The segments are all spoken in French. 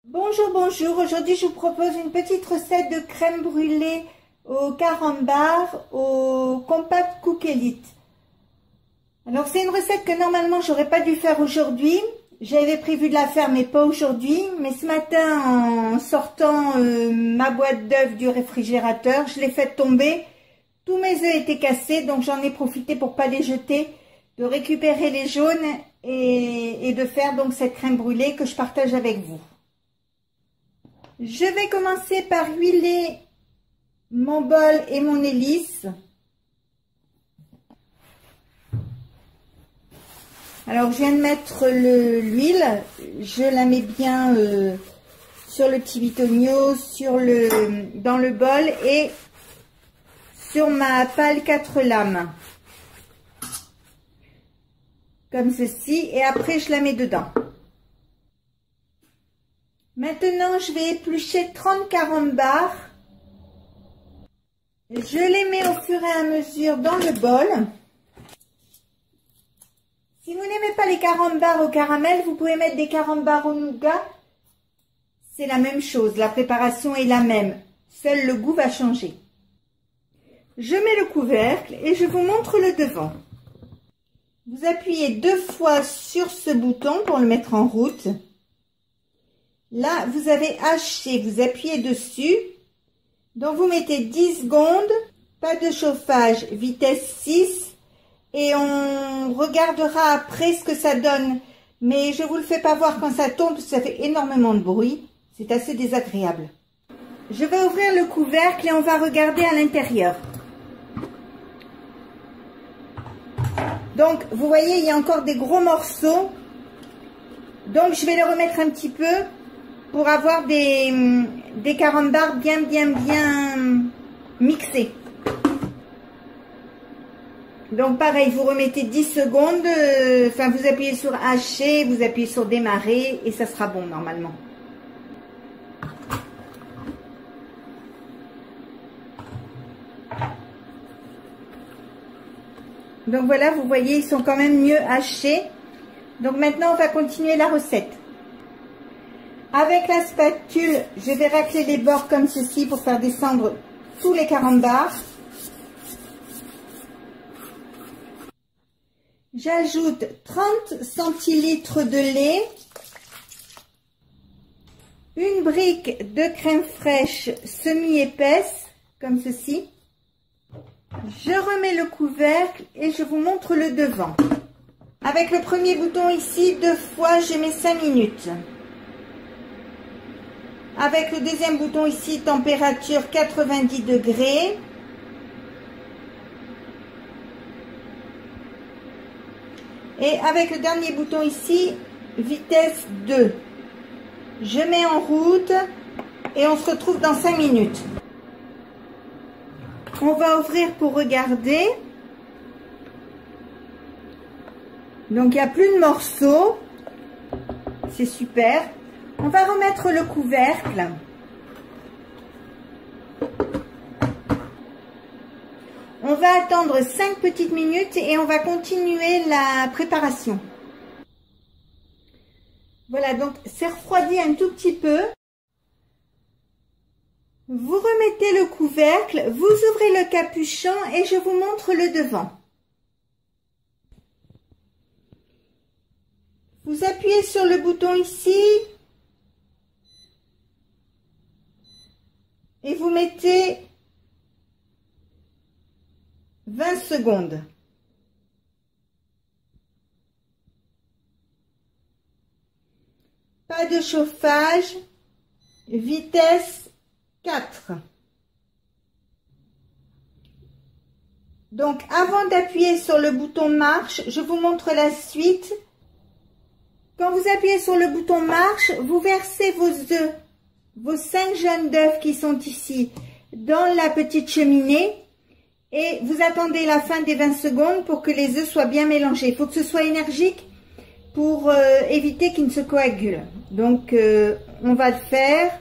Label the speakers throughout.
Speaker 1: Bonjour, bonjour. Aujourd'hui, je vous propose une petite recette de crème brûlée au carambar au Compact Cook Elite. Alors, c'est une recette que normalement, j'aurais pas dû faire aujourd'hui. J'avais prévu de la faire, mais pas aujourd'hui. Mais ce matin, en sortant ma boîte d'œufs du réfrigérateur, je l'ai fait tomber. Tous mes œufs étaient cassés, donc j'en ai profité pour pas les jeter, de récupérer les jaunes et de faire donc cette crème brûlée que je partage avec vous. Je vais commencer par huiler mon bol et mon hélice. Alors je viens de mettre l'huile, je la mets bien sur le petit bitonio, dans le bol et sur ma pâle 4 lames. Comme ceci, et après je la mets dedans. Maintenant, je vais éplucher 30 carambars. Je les mets au fur et à mesure dans le bol. Si vous n'aimez pas les carambars au caramel, vous pouvez mettre des carambars au nougat. C'est la même chose, la préparation est la même. Seul le goût va changer. Je mets le couvercle et je vous montre le devant. Vous appuyez 2 fois sur ce bouton pour le mettre en route. Là, vous avez haché, vous appuyez dessus. Donc, vous mettez 10 secondes, pas de chauffage, vitesse 6. Et on regardera après ce que ça donne. Mais je ne vous le fais pas voir quand ça tombe, parce que ça fait énormément de bruit. C'est assez désagréable. Je vais ouvrir le couvercle et on va regarder à l'intérieur. Donc, vous voyez, il y a encore des gros morceaux. Donc, je vais le remettre un petit peu pour avoir des carambars bien mixés. Donc, pareil, vous remettez 10 secondes, enfin, vous appuyez sur hacher, vous appuyez sur démarrer et ça sera bon normalement. Donc voilà, vous voyez, ils sont quand même mieux hachés. Donc maintenant, on va continuer la recette. Avec la spatule, je vais racler les bords comme ceci pour faire descendre tous les carambars. J'ajoute 30 centilitres de lait, une brique de crème fraîche semi-épaisse, comme ceci. Je remets le couvercle et je vous montre le devant. Avec le premier bouton ici, 2 fois, je mets 5 minutes. Avec le deuxième bouton ici, température 90 degrés. Et avec le dernier bouton ici, vitesse 2. Je mets en route et on se retrouve dans 5 minutes. On va ouvrir pour regarder. Donc, il n'y a plus de morceaux. C'est super. On va remettre le couvercle. On va attendre 5 petites minutes et on va continuer la préparation. Voilà, donc c'est refroidi un tout petit peu. Vous remettez le couvercle, vous ouvrez le capuchon et je vous montre le devant. Vous appuyez sur le bouton ici et vous mettez 20 secondes. Pas de chauffage, vitesse 4. Donc, avant d'appuyer sur le bouton marche, je vous montre la suite. Quand vous appuyez sur le bouton marche, vous versez vos œufs, vos 5 jaunes d'œufs qui sont ici, dans la petite cheminée. Et vous attendez la fin des 20 secondes pour que les œufs soient bien mélangés. Il faut que ce soit énergique pour éviter qu'ils ne se coagulent. Donc, on va le faire.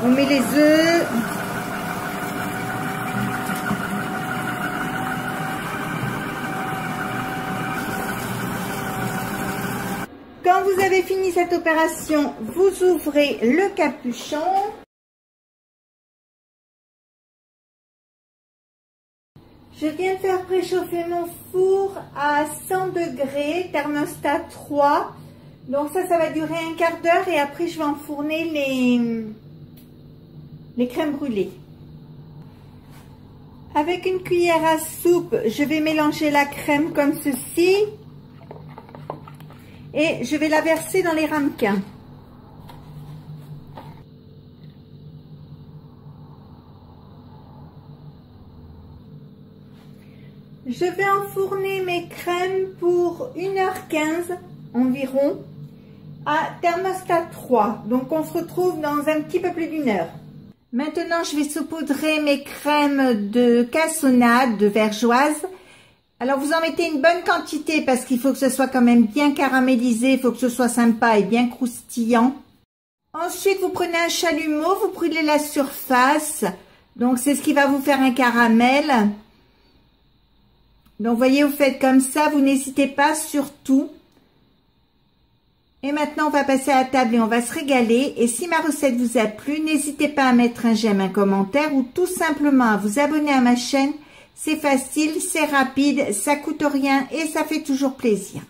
Speaker 1: On met les œufs. Quand vous avez fini cette opération, vous ouvrez le capuchon. Je viens de faire préchauffer mon four à 100 degrés, thermostat 3. Donc ça va durer un quart d'heure et après je vais enfourner les crèmes brûlées. Avec une cuillère à soupe, je vais mélanger la crème comme ceci. Et je vais la verser dans les ramequins. Je vais enfourner mes crèmes pour 1h15 environ à thermostat 3. Donc on se retrouve dans un petit peu plus d'une heure. Maintenant je vais saupoudrer mes crèmes de cassonade, de vergeoise. Alors vous en mettez une bonne quantité parce qu'il faut que ce soit quand même bien caramélisé, il faut que ce soit sympa et bien croustillant. Ensuite vous prenez un chalumeau, vous brûlez la surface. Donc c'est ce qui va vous faire un caramel. Donc, voyez, vous faites comme ça, vous n'hésitez pas surtout. Et maintenant, on va passer à la table et on va se régaler. Et si ma recette vous a plu, n'hésitez pas à mettre un j'aime, un commentaire ou tout simplement à vous abonner à ma chaîne. C'est facile, c'est rapide, ça coûte rien et ça fait toujours plaisir.